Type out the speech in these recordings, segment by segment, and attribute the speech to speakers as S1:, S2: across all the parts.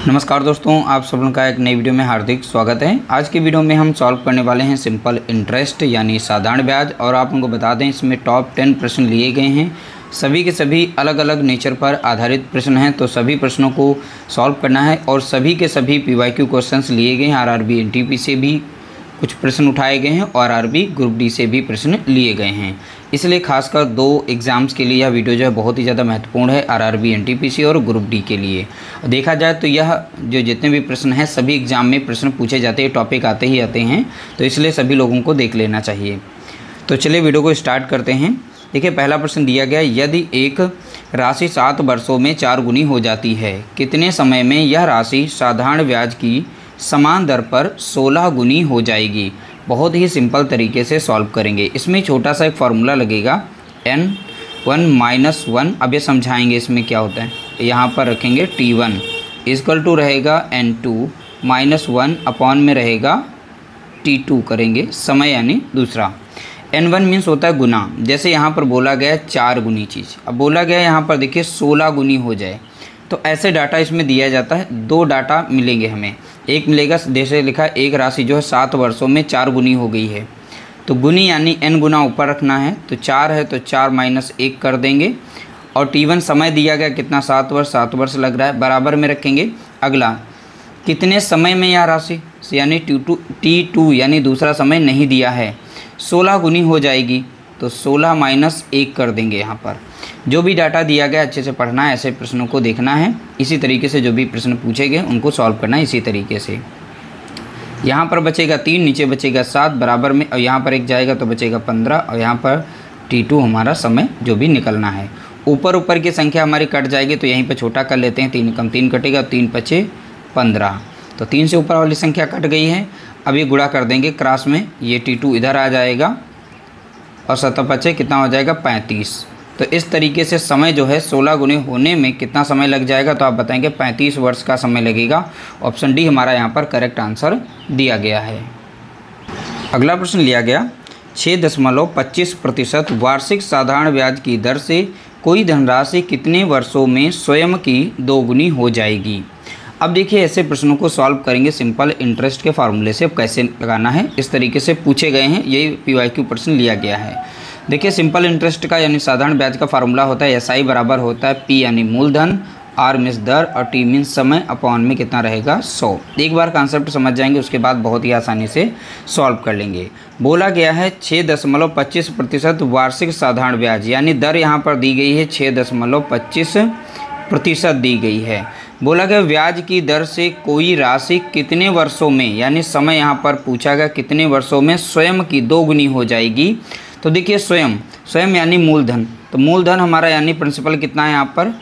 S1: नमस्कार दोस्तों, आप सब लोगों का एक नई वीडियो में हार्दिक स्वागत है। आज की वीडियो में हम सॉल्व करने वाले हैं सिंपल इंटरेस्ट यानी साधारण ब्याज। और आप उनको बता दें, इसमें टॉप 10 प्रश्न लिए गए हैं। सभी के सभी अलग अलग नेचर पर आधारित प्रश्न हैं, तो सभी प्रश्नों को सॉल्व करना है। और सभी के सभी PYQ क्वेश्चंस लिए गए हैं। RRB NTP से भी कुछ प्रश्न उठाए गए हैं और RRB ग्रुप डी से भी प्रश्न लिए गए हैं। इसलिए खासकर दो एग्ज़ाम्स के लिए यह वीडियो जो है बहुत ही ज़्यादा महत्वपूर्ण है, RRB NTPC और ग्रुप डी के लिए। देखा जाए तो यह जो जितने भी प्रश्न हैं सभी एग्ज़ाम में प्रश्न पूछे जाते हैं, टॉपिक आते ही आते हैं, तो इसलिए सभी लोगों को देख लेना चाहिए। तो चलिए वीडियो को स्टार्ट करते हैं। देखिए, पहला प्रश्न दिया गया, यदि एक राशि 7 वर्षों में 4 गुनी हो जाती है, कितने समय में यह राशि साधारण ब्याज की समान दर पर 16 गुनी हो जाएगी। बहुत ही सिंपल तरीके से सॉल्व करेंगे। इसमें छोटा सा एक फार्मूला लगेगा n1 - 1। अब ये समझाएंगे इसमें क्या होता है। यहाँ पर रखेंगे T1 इक्वल टू रहेगा n2 - 1 अपॉन में रहेगा T2 करेंगे समय यानी दूसरा। n1 मीन्स होता है गुना। जैसे यहाँ पर बोला गया 4 गुनी चीज़, अब बोला गया यहाँ पर देखिए 16 गुनी हो जाए, तो ऐसे डाटा इसमें दिया जाता है। दो डाटा मिलेंगे हमें। एक मिलेगा, जैसे लिखा एक राशि जो है 7 वर्षों में 4 गुनी हो गई है, तो गुनी यानी n गुना ऊपर रखना है, तो 4 है तो 4 - 1 कर देंगे। और T1 समय दिया गया कितना, 7 वर्ष लग रहा है, बराबर में रखेंगे। अगला, कितने समय में यह राशि यानी T2 यानी दूसरा समय नहीं दिया है, 16 गुनी हो जाएगी, तो 16 - 1 कर देंगे। यहाँ पर जो भी डाटा दिया गया अच्छे से पढ़ना है, ऐसे प्रश्नों को देखना है। इसी तरीके से जो भी प्रश्न पूछे गए उनको सॉल्व करना है इसी तरीके से। यहाँ पर बचेगा 3, नीचे बचेगा 7 बराबर में, और यहाँ पर 1 जाएगा तो बचेगा 15, और यहाँ पर T2 हमारा समय जो भी निकलना है। ऊपर की संख्या हमारी कट जाएगी, तो यहीं पर छोटा कर लेते हैं। 3 कम 3 कटेगा, 3 × 5 = 15, तो 3 से ऊपर वाली संख्या कट गई है। अब ये गुणा कर देंगे क्रॉस में, ये T2 इधर आ जाएगा और 7 × 5 कितना हो जाएगा, 35। तो इस तरीके से समय जो है 16 गुने होने में कितना समय लग जाएगा, तो आप बताएंगे 35 वर्ष का समय लगेगा। ऑप्शन डी हमारा यहाँ पर करेक्ट आंसर दिया गया है। अगला प्रश्न लिया गया, 6.25% वार्षिक साधारण ब्याज की दर से कोई धनराशि कितने वर्षों में स्वयं की 2 गुनी हो जाएगी। अब देखिए, ऐसे प्रश्नों को सॉल्व करेंगे सिंपल इंटरेस्ट के फार्मूले से। अब कैसे लगाना है, इस तरीके से पूछे गए हैं, यही PYQ प्रश्न लिया गया है। देखिए, सिंपल इंटरेस्ट का यानी साधारण ब्याज का फार्मूला होता है SI बराबर होता है P यानी मूलधन, R मीन्स दर, और T मीन्स समय, अपॉन में कितना रहेगा 100। एक बार कॉन्सेप्ट समझ जाएंगे, उसके बाद बहुत ही आसानी से सॉल्व कर लेंगे। बोला गया है 6.25% वार्षिक साधारण ब्याज, यानी दर यहाँ पर दी गई है 6.25% दी गई है। बोला गया ब्याज की दर से कोई राशि कितने वर्षों में, यानी समय यहाँ पर पूछा गया कितने वर्षों में स्वयं की 2 गुनी हो जाएगी। तो देखिए, स्वयं यानी मूलधन, तो मूलधन हमारा यानी प्रिंसिपल कितना है यहाँ पर,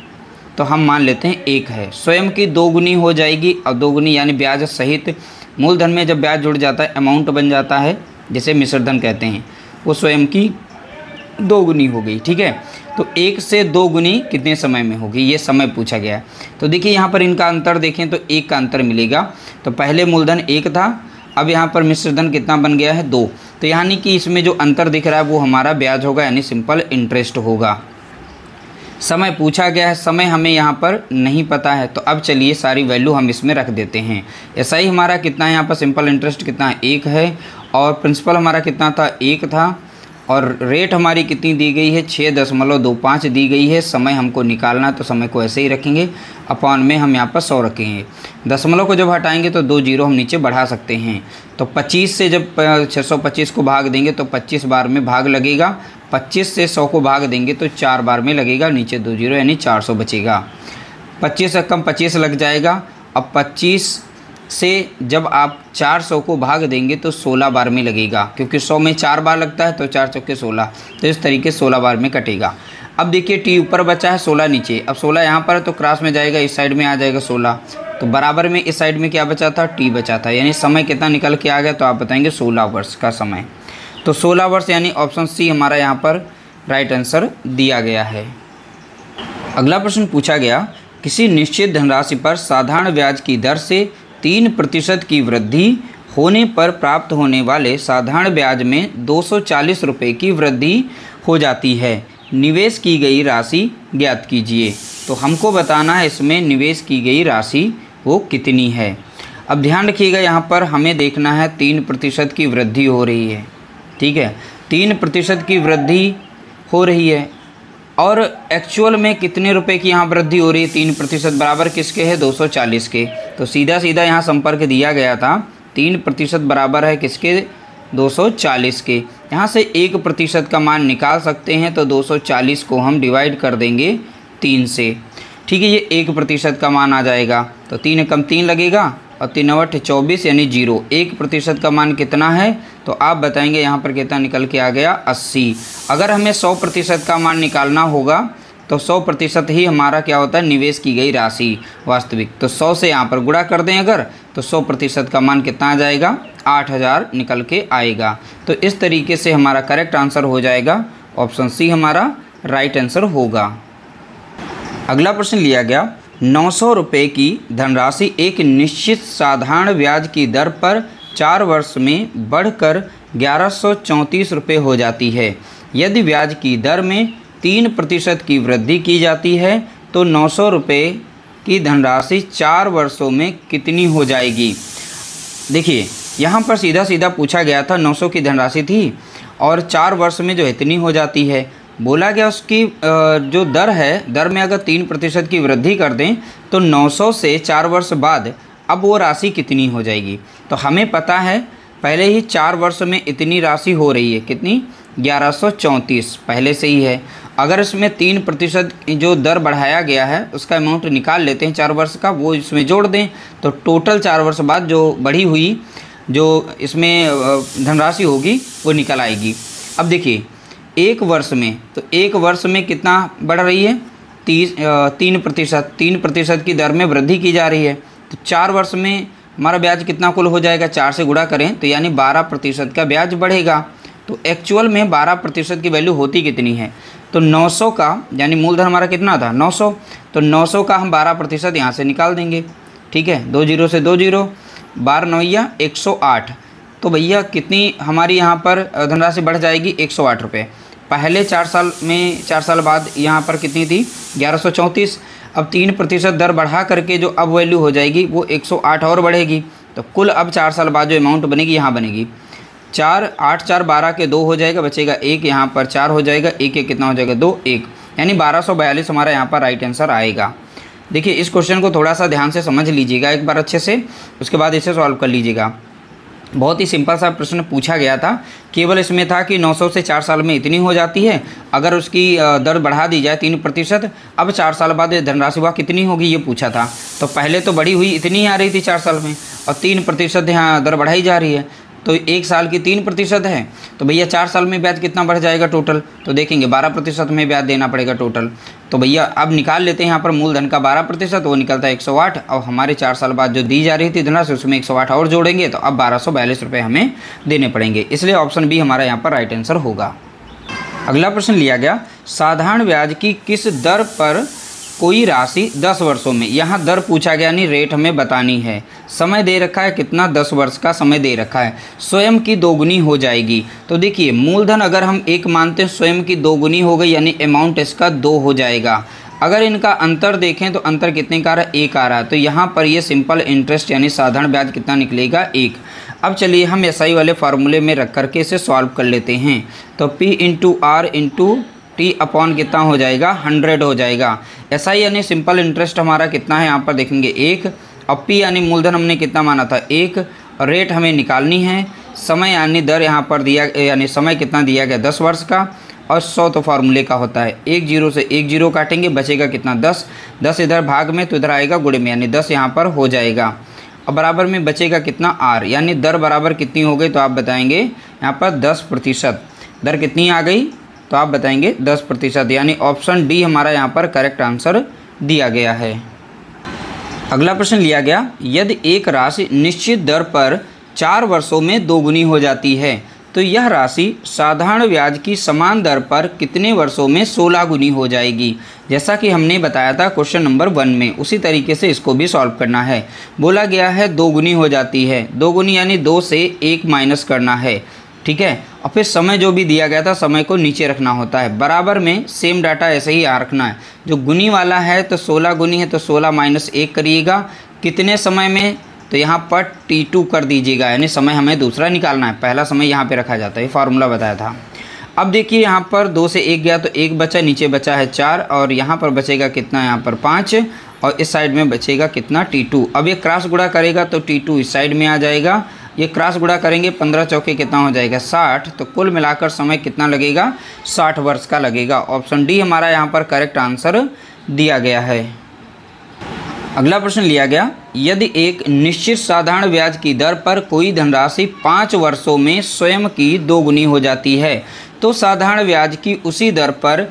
S1: तो हम मान लेते हैं 1 है। स्वयं की 2 गुनी हो जाएगी, और 2 गुनी यानी ब्याज सहित। मूलधन में जब ब्याज जुड़ जाता है अमाउंट बन जाता है, जिसे मिश्रधन कहते हैं, वो स्वयं की 2 गुनी हो गई। ठीक है, तो 1 से 2 गुनी कितने समय में होगी, ये समय पूछा गया है। तो देखिए, यहाँ पर इनका अंतर देखें तो 1 का अंतर मिलेगा। तो पहले मूलधन 1 था, अब यहाँ पर मिश्रधन कितना बन गया है, 2। तो यानी कि इसमें जो अंतर दिख रहा है वो हमारा ब्याज होगा, यानी सिंपल इंटरेस्ट होगा। समय पूछा गया है, समय हमें यहाँ पर नहीं पता है, तो अब चलिए सारी वैल्यू हम इसमें रख देते हैं। SI हमारा कितना है, यहाँ पर सिंपल इंटरेस्ट कितना है, 1 है, और प्रिंसिपल हमारा कितना था, 1 था, और रेट हमारी कितनी दी गई है, 6.25 दी गई है। समय हमको निकालना है, तो समय को ऐसे ही रखेंगे, अपॉन में हम यहाँ पर 100 रखेंगे। दशमलव को जब हटाएंगे तो 2 जीरो हम नीचे बढ़ा सकते हैं। तो 25 से जब 625 को भाग देंगे तो 25 बार में भाग लगेगा। 25 से 100 को भाग देंगे तो 4 बार में लगेगा, नीचे 2 जीरो यानी 400 बचेगा। 25 से कम 25 लग जाएगा। अब 25 से जब आप 400 को भाग देंगे तो 16 बार में लगेगा, क्योंकि 100 में 4 बार लगता है, तो 4 चौके 16, तो इस तरीके से 16 बार में कटेगा। अब देखिए, T ऊपर बचा है, 16 नीचे। अब 16 यहाँ पर है तो क्रॉस में जाएगा, इस साइड में आ जाएगा 16, तो बराबर में इस साइड में क्या बचा था, T बचा था। यानी समय कितना निकल के आ गया, तो आप बताएंगे 16 वर्ष का समय। तो 16 वर्ष यानी ऑप्शन सी हमारा यहाँ पर राइट आंसर दिया गया है। अगला प्रश्न पूछा गया, किसी निश्चित धनराशि पर साधारण ब्याज की दर से 3% की वृद्धि होने पर प्राप्त होने वाले साधारण ब्याज में 240 रुपये की वृद्धि हो जाती है। निवेश की गई राशि ज्ञात कीजिए। तो हमको बताना है इसमें निवेश की गई राशि वो कितनी है। अब ध्यान रखिएगा, यहाँ पर हमें देखना है 3% की वृद्धि हो रही है, ठीक है, 3% की वृद्धि हो रही है और एक्चुअल में कितने रुपए की यहाँ वृद्धि हो रही है। 3% बराबर किसके है, 240 के। तो सीधा सीधा यहाँ संपर्क दिया गया था, 3% बराबर है किसके, 240 के। यहाँ से 1% का मान निकाल सकते हैं, तो 240 को हम डिवाइड कर देंगे 3 से, ठीक है, ये 1% का मान आ जाएगा। तो 3 कम 3 लगेगा और 3 9 24 यानी 0। 1% का मान कितना है, तो आप बताएंगे यहाँ पर कितना निकल के आ गया, 80। अगर हमें 100% का मान निकालना होगा तो 100% ही हमारा क्या होता है, निवेश की गई राशि वास्तविक। तो 100 से यहाँ पर गुणा कर दें अगर, तो 100% का मान कितना आ जाएगा, 8000 निकल के आएगा। तो इस तरीके से हमारा करेक्ट आंसर हो जाएगा, ऑप्शन सी हमारा राइट आंसर होगा। अगला प्रश्न लिया गया, 900 रुपये की धनराशि एक निश्चित साधारण ब्याज की दर पर 4 वर्ष में बढ़कर 1134 रुपये हो जाती है। यदि ब्याज की दर में 3% की वृद्धि की जाती है तो 900 रुपये की धनराशि 4 वर्षों में कितनी हो जाएगी। देखिए यहाँ पर सीधा सीधा पूछा गया था, 900 की धनराशि थी और 4 वर्ष में जो इतनी हो जाती है, बोला गया उसकी जो दर है, दर में अगर 3% की वृद्धि कर दें तो 900 से 4 वर्ष बाद अब वो राशि कितनी हो जाएगी। तो हमें पता है पहले ही 4 वर्ष में इतनी राशि हो रही है, कितनी, 1134 पहले से ही है। अगर इसमें 3% जो दर बढ़ाया गया है उसका अमाउंट निकाल लेते हैं 4 वर्ष का, वो इसमें जोड़ दें तो टोटल 4 वर्ष बाद जो बढ़ी हुई जो इसमें धनराशि होगी वो निकल आएगी। अब देखिए 1 वर्ष में, तो 1 वर्ष में कितना बढ़ रही है, 3% की दर में वृद्धि की जा रही है। तो 4 वर्ष में हमारा ब्याज कितना कुल हो जाएगा, 4 से गुणा करें तो यानी 12% का ब्याज बढ़ेगा। तो एक्चुअल में 12% की वैल्यू होती कितनी है, तो 900 का, यानी मूलधन हमारा कितना था 900, तो 900 का हम 12% यहाँ से निकाल देंगे, ठीक है, 2 0 से 2 0, 12 9 108। तो भैया कितनी हमारी यहाँ पर धनराशि बढ़ जाएगी, 108 रुपये। पहले 4 साल में, 4 साल बाद यहाँ पर कितनी थी, 1134। अब 3% दर बढ़ा करके जो अब वैल्यू हो जाएगी वो 108 और बढ़ेगी। तो कुल अब 4 साल बाद जो अमाउंट बनेगी यहाँ बनेगी 4 8 4 12 के 2 हो जाएगा, बचेगा 1, यहाँ पर 4 हो जाएगा, 1 1 कितना हो जाएगा 2 1, यानी 1242 हमारा यहाँ पर राइट आंसर आएगा। देखिए इस क्वेश्चन को थोड़ा सा ध्यान से समझ लीजिएगा एक बार अच्छे से, उसके बाद इसे सॉल्व कर लीजिएगा। बहुत ही सिंपल सा प्रश्न पूछा गया था, केवल इसमें था कि 900 से 4 साल में इतनी हो जाती है, अगर उसकी दर बढ़ा दी जाए 3%, अब 4 साल बाद धनराशि वह कितनी होगी ये पूछा था। तो पहले तो बढ़ी हुई इतनी आ रही थी 4 साल में और 3% यहाँ दर बढ़ाई जा रही है, तो 1 साल की 3% है, तो भैया 4 साल में ब्याज कितना बढ़ जाएगा टोटल, तो देखेंगे 12% में ब्याज देना पड़ेगा टोटल। तो भैया अब निकाल लेते हैं यहाँ पर मूलधन का 12%, वो निकलता है 108, और हमारे 4 साल बाद जो दी जा रही थी धनराशि उसमें 108 और जोड़ेंगे तो अब 1242 रुपये हमें देने पड़ेंगे, इसलिए ऑप्शन बी हमारा यहाँ पर राइट आंसर होगा। अगला प्रश्न लिया गया, साधारण ब्याज की किस दर पर कोई राशि 10 वर्षों में, यहाँ दर पूछा गया नहीं, रेट हमें बतानी है। समय दे रखा है कितना, 10 वर्ष का समय दे रखा है, स्वयं की दोगुनी हो जाएगी। तो देखिए मूलधन अगर हम 1 मानते हैं, स्वयं की दोगुनी हो गई यानी अमाउंट इसका 2 हो जाएगा। अगर इनका अंतर देखें तो अंतर कितने का आ रहा है, 1 आ रहा है, तो यहाँ पर ये सिंपल इंटरेस्ट यानी साधारण ब्याज कितना निकलेगा, 1। अब चलिए हम एसआई वाले फार्मूले में रख करके इसे सॉल्व कर लेते हैं। तो P into R into T upon कितना हो जाएगा, 100 हो जाएगा। एसआई यानी सिंपल इंटरेस्ट हमारा कितना है, यहाँ पर देखेंगे 1, और पी यानी मूलधन हमने कितना माना था 1, और रेट हमें निकालनी है। समय यानी दर यहाँ पर दिया, यानी समय कितना दिया गया 10 वर्ष का, और 100 तो फार्मूले का होता है, 1 0 से 1 0 काटेंगे, बचेगा कितना 10, 10 इधर भाग में तो इधर आएगा गुणे में, यानी 10 यहाँ पर हो जाएगा, और बराबर में बचेगा कितना आर, यानी दर बराबर कितनी हो गई, तो आप बताएंगे यहाँ पर 10%। दर कितनी आ गई, तो आप बताएंगे 10%, यानी ऑप्शन डी हमारा यहाँ पर करेक्ट आंसर दिया गया है। अगला प्रश्न लिया गया, यदि एक राशि निश्चित दर पर 4 वर्षों में दोगुनी हो जाती है तो यह राशि साधारण ब्याज की समान दर पर कितने वर्षों में 16 गुनी हो जाएगी। जैसा कि हमने बताया था क्वेश्चन नंबर 1 में, उसी तरीके से इसको भी सॉल्व करना है। बोला गया है दोगुनी हो जाती है, दोगुनी यानी 2 से 1 माइनस करना है, ठीक है, और फिर समय जो भी दिया गया था समय को नीचे रखना होता है, बराबर में सेम डाटा ऐसे ही रखना है। जो गुनी वाला है तो 16 गुनी है तो 16 माइनस 1 करिएगा, कितने समय में, तो यहाँ पर T2 कर दीजिएगा, यानी समय हमें दूसरा निकालना है, पहला समय यहाँ पे रखा जाता है, ये फार्मूला बताया था। अब देखिए यहाँ पर 2 से 1 गया तो 1 बचा, नीचे बचा है 4 और यहाँ पर बचेगा कितना, यहाँ पर 5 और इस साइड में बचेगा कितना T2। अब ये क्रॉस गुणा करेगा तो T2 इस साइड में आ जाएगा, ये क्रॉस गुणा करेंगे 15 चौके कितना हो जाएगा 60, तो कुल मिलाकर समय कितना लगेगा 60 वर्ष का लगेगा। ऑप्शन डी हमारा यहाँ पर करेक्ट आंसर दिया गया है। अगला प्रश्न लिया गया, यदि एक निश्चित साधारण ब्याज की दर पर कोई धनराशि 5 वर्षों में स्वयं की 2 गुनी हो जाती है तो साधारण ब्याज की उसी दर पर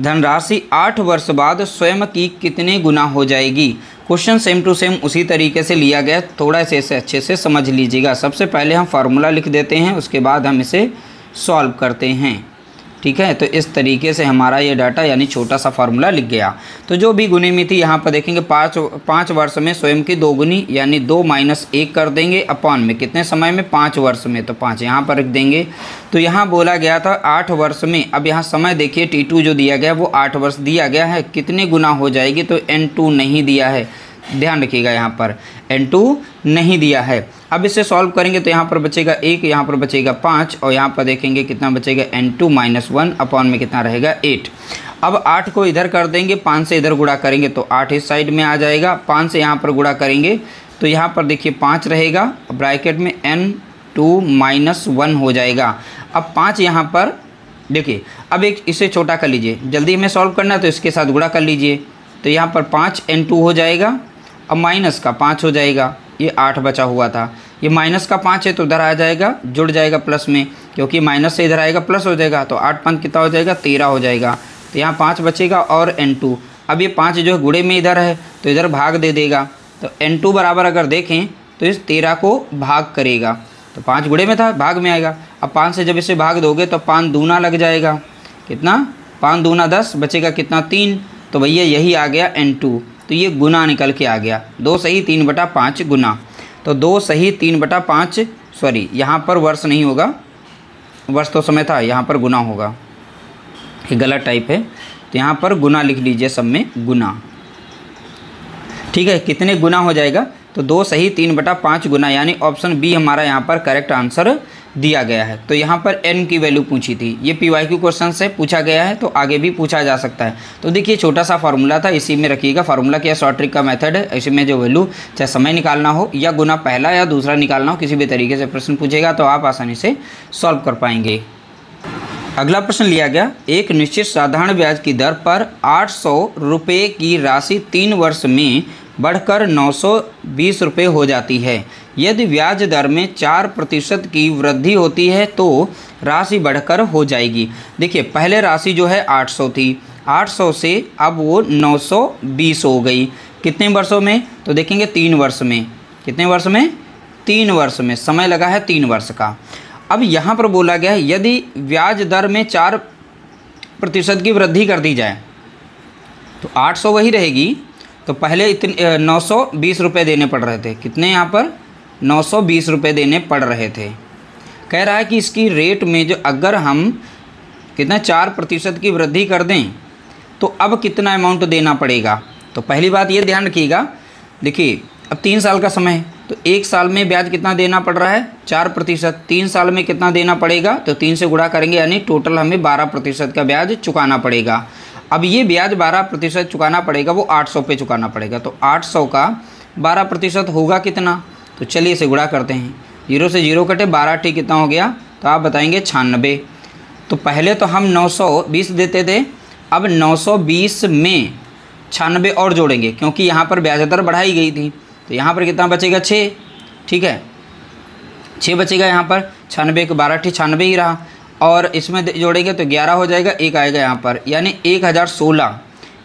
S1: धनराशि 8 वर्ष बाद स्वयं की कितने गुना हो जाएगी। क्वेश्चन सेम टू सेम उसी तरीके से लिया गया, थोड़ा सा इसे अच्छे से समझ लीजिएगा। सबसे पहले हम फार्मूला लिख देते हैं, उसके बाद हम इसे सॉल्व करते हैं, ठीक है। तो इस तरीके से हमारा ये डाटा यानी छोटा सा फार्मूला लिख गया। तो जो भी गुने में थी यहाँ पर देखेंगे 5 वर्ष में स्वयं की 2 गुनी, यानी 2 - 1 कर देंगे अपॉन में कितने समय में 5 वर्ष में, तो 5 यहाँ पर रख देंगे। तो यहाँ बोला गया था 8 वर्ष में, अब यहाँ समय देखिए T2 जो दिया गया वो 8 वर्ष दिया गया है, कितने गुना हो जाएगी, तो N2 नहीं दिया है, ध्यान रखिएगा यहाँ पर N2 नहीं दिया है। अब इसे सॉल्व करेंगे तो यहाँ पर बचेगा 1, यहाँ पर बचेगा 5 और यहाँ पर देखेंगे कितना बचेगा N2 - 1 अपॉन में कितना रहेगा 8। अब 8 को इधर कर देंगे, 5 से इधर गुणा करेंगे तो 8 इस साइड में आ जाएगा, 5 से यहाँ पर गुणा करेंगे तो यहाँ पर देखिए 5 रहेगा, ब्रैकेट में N2 - 1 हो जाएगा। अब 5 यहाँ पर देखिए, अब एक इसे छोटा कर लीजिए, जल्दी हमें सॉल्व करना है तो इसके साथ गुणा कर लीजिए, तो यहाँ पर 5 N2 हो जाएगा, अब माइनस का 5 हो जाएगा, ये 8 बचा हुआ था, ये माइनस का 5 है तो इधर आ जाएगा, जुड़ जाएगा प्लस में, क्योंकि माइनस से इधर आएगा प्लस हो जाएगा, तो 8 5 कितना हो जाएगा 13 हो जाएगा, तो यहाँ 5 बचेगा और N2। अब ये 5 जो है गुणे में इधर है तो इधर भाग दे देगा, तो N2 बराबर अगर देखें तो इस 13 को भाग करेगा, तो 5 गुणे में था भाग में आएगा। अब 5 से जब इसे भाग दोगे तो 5 दूना लग जाएगा, कितना 5 दूना 10, बचेगा कितना 3, तो भैया यही आ गया N2। तो ये गुना निकल के आ गया, 2 सही 3/5 गुना, तो 2 सही 3/5, सॉरी यहाँ पर वर्ष नहीं होगा, वर्ष तो समय था, यहाँ पर गुना होगा, ये गलत टाइप है, तो यहाँ पर गुना लिख लीजिए, सब में गुना, ठीक है। कितने गुना हो जाएगा, तो 2 सही 3/5 गुना, यानी ऑप्शन बी हमारा यहाँ पर करेक्ट आंसर दिया गया है। तो यहाँ पर n की वैल्यू पूछी थी, ये PYQ क्वेश्चन से पूछा गया है, तो आगे भी पूछा जा सकता है। तो देखिए छोटा सा फार्मूला था, इसी में रखिएगा, फार्मूला क्या शॉर्ट ट्रिक का मेथड है, इसी में जो वैल्यू चाहे समय निकालना हो या गुना पहला या दूसरा निकालना हो, किसी भी तरीके से प्रश्न पूछेगा तो आप आसानी से सॉल्व कर पाएंगे। अगला प्रश्न लिया गया, एक निश्चित साधारण ब्याज की दर पर 800 रुपये की राशि 3 वर्ष में बढ़कर 920 रुपये हो जाती है। यदि ब्याज दर में 4% की वृद्धि होती है तो राशि बढ़कर हो जाएगी। देखिए पहले राशि जो है 800 थी, 800 से अब वो 920 हो गई, कितने वर्षों में, तो देखेंगे 3 वर्ष में, कितने वर्ष में 3 वर्ष में, समय लगा है 3 वर्ष का। अब यहाँ पर बोला गया है यदि ब्याज दर में 4% की वृद्धि कर दी जाए तो 800 वही रहेगी, तो पहले इतने 920 रुपये देने पड़ रहे थे, कितने यहाँ पर 920 रुपये देने पड़ रहे थे। कह रहा है कि इसकी रेट में जो अगर हम कितना 4% की वृद्धि कर दें तो अब कितना अमाउंट देना पड़ेगा। तो पहली बात ये ध्यान रखिएगा, देखिए अब 3 साल का समय है तो 1 साल में ब्याज कितना देना पड़ रहा है 4%, 3 साल में कितना देना पड़ेगा, तो 3 से गुणा करेंगे, यानी टोटल हमें 12% का ब्याज चुकाना पड़ेगा। अब ये ब्याज 12% चुकाना पड़ेगा, वो 800 पे चुकाना पड़ेगा, तो 800 का 12% होगा कितना, तो चलिए इसे गुणा करते हैं, 0 से 0 कटे 12 ठीक कितना हो गया, तो आप बताएंगे 96। तो पहले तो हम 920 देते थे, अब 920 में 96 और जोड़ेंगे क्योंकि यहाँ पर ब्याज दर बढ़ाई गई थी, तो यहाँ पर कितना बचेगा 6, ठीक है 6 बचेगा यहाँ पर, 96 के 12 ठीक 96 ही रहा, और इसमें जोड़ेंगे तो 11 हो जाएगा, 1 आएगा यहाँ पर, यानी 1016।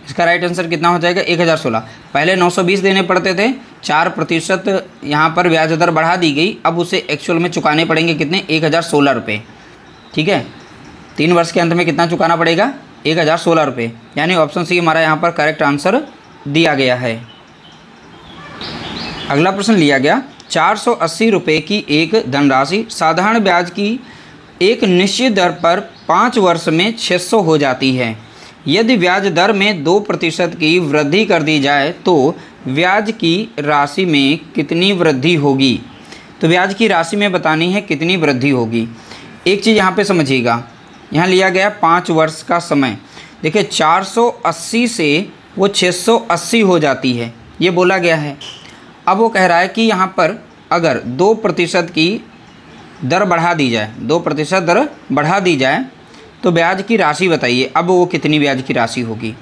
S1: इसका राइट आंसर कितना हो जाएगा 1016। पहले 920 देने पड़ते थे, 4% यहाँ पर ब्याज दर बढ़ा दी गई, अब उसे एक्चुअल में चुकाने पड़ेंगे कितने 1016 रुपये, ठीक है। 3 वर्ष के अंत में कितना चुकाना पड़ेगा 1016 रुपये, यानी ऑप्शन सी हमारा यहाँ पर करेक्ट आंसर दिया गया है। अगला प्रश्न लिया गया, 480 रुपये की एक धनराशि साधारण ब्याज की एक निश्चित दर पर 5 वर्ष में 600 हो जाती है। यदि ब्याज दर में 2% की वृद्धि कर दी जाए तो ब्याज की राशि में कितनी वृद्धि होगी। तो ब्याज की राशि में बतानी है कितनी वृद्धि होगी। एक चीज़ यहाँ पे समझिएगा, यहाँ लिया गया 5 वर्ष का समय। देखिए 480 से वो 680 हो जाती है, ये बोला गया है। अब वो कह रहा है कि यहाँ पर अगर 2% की दर बढ़ा दी जाए, 2% दर बढ़ा दी जाए तो ब्याज की राशि बताइए अब वो कितनी ब्याज की राशि होगी।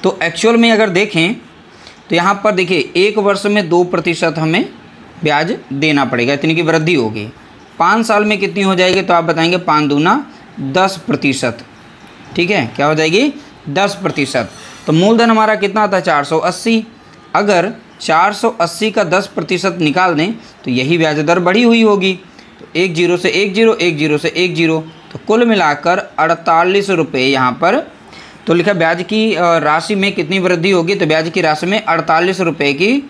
S1: तो एक्चुअल में अगर देखें तो यहाँ पर देखिए 1 वर्ष में 2% हमें ब्याज देना पड़ेगा, इतनी की वृद्धि होगी। 5 साल में कितनी हो जाएगी, तो आप बताएंगे 5 दूना 10%। ठीक है, क्या हो जाएगी 10%। तो मूलधन हमारा कितना था 480, अगर 480 का 10% निकाल दें तो यही ब्याज दर बढ़ी हुई होगी। तो 1 0 से 1 0, 1 0 से 1 0, तो कुल मिलाकर 48 रुपये यहाँ पर। तो लिखा ब्याज की राशि में कितनी वृद्धि होगी, तो ब्याज की राशि में 48 रुपये की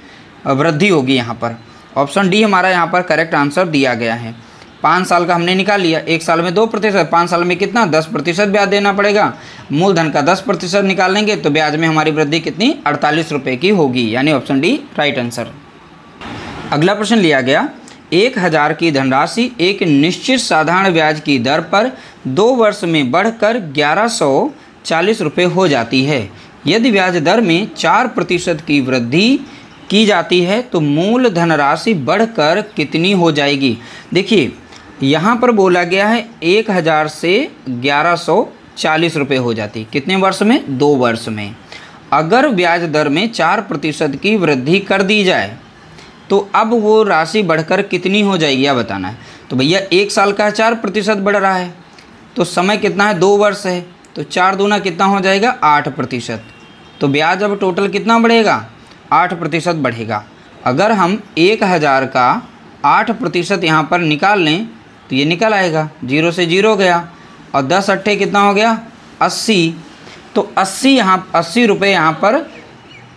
S1: वृद्धि होगी यहाँ पर। ऑप्शन डी हमारा यहाँ पर करेक्ट आंसर दिया गया है। 5 साल का हमने निकाल लिया, 1 साल में 2%, 5 साल में कितना 10% ब्याज देना पड़ेगा। मूलधन का 10% निकालेंगे तो ब्याज में हमारी वृद्धि कितनी 48 रुपये की होगी, यानी ऑप्शन डी राइट आंसर। अगला प्रश्न लिया गया 1000 की धनराशि एक निश्चित साधारण ब्याज की दर पर 2 वर्ष में बढ़कर 1140 रुपये हो जाती है। यदि ब्याज दर में 4% की वृद्धि की जाती है तो मूल धनराशि बढ़कर कितनी हो जाएगी। देखिए यहाँ पर बोला गया है 1000 से 1140 रुपये हो जाती, कितने वर्ष में 2 वर्ष में। अगर ब्याज दर में 4% की वृद्धि कर दी जाए तो अब वो राशि बढ़कर कितनी हो जाएगी यह बताना है। तो भैया 1 साल का 4% बढ़ रहा है, तो समय कितना है 2 वर्ष है, तो 4 दूना कितना हो जाएगा 8%। तो ब्याज अब टोटल कितना बढ़ेगा 8% बढ़ेगा। अगर हम 1000 का 8% यहाँ पर निकाल लें तो ये निकल आएगा, 0 से 0 गया और 10 अट्ठे कितना हो गया 80। तो 80 रुपये यहाँ पर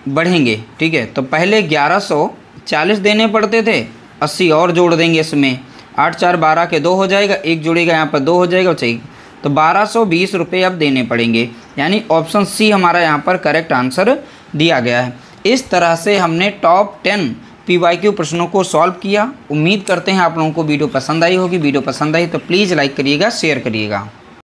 S1: बढ़ेंगे। ठीक है, तो पहले 1140 देने पड़ते थे, 80 और जोड़ देंगे इसमें, 8 4 12 के 2 हो जाएगा, 1 जुड़ेगा यहाँ पर 2 हो जाएगा, चाहिए तो 1220 रुपये अब देने पड़ेंगे, यानी ऑप्शन सी हमारा यहाँ पर करेक्ट आंसर दिया गया है। इस तरह से हमने टॉप 10 PYQ प्रश्नों को सॉल्व किया। उम्मीद करते हैं आप लोगों को वीडियो पसंद आई होगी। वीडियो पसंद आई तो प्लीज़ लाइक करिएगा, शेयर करिएगा।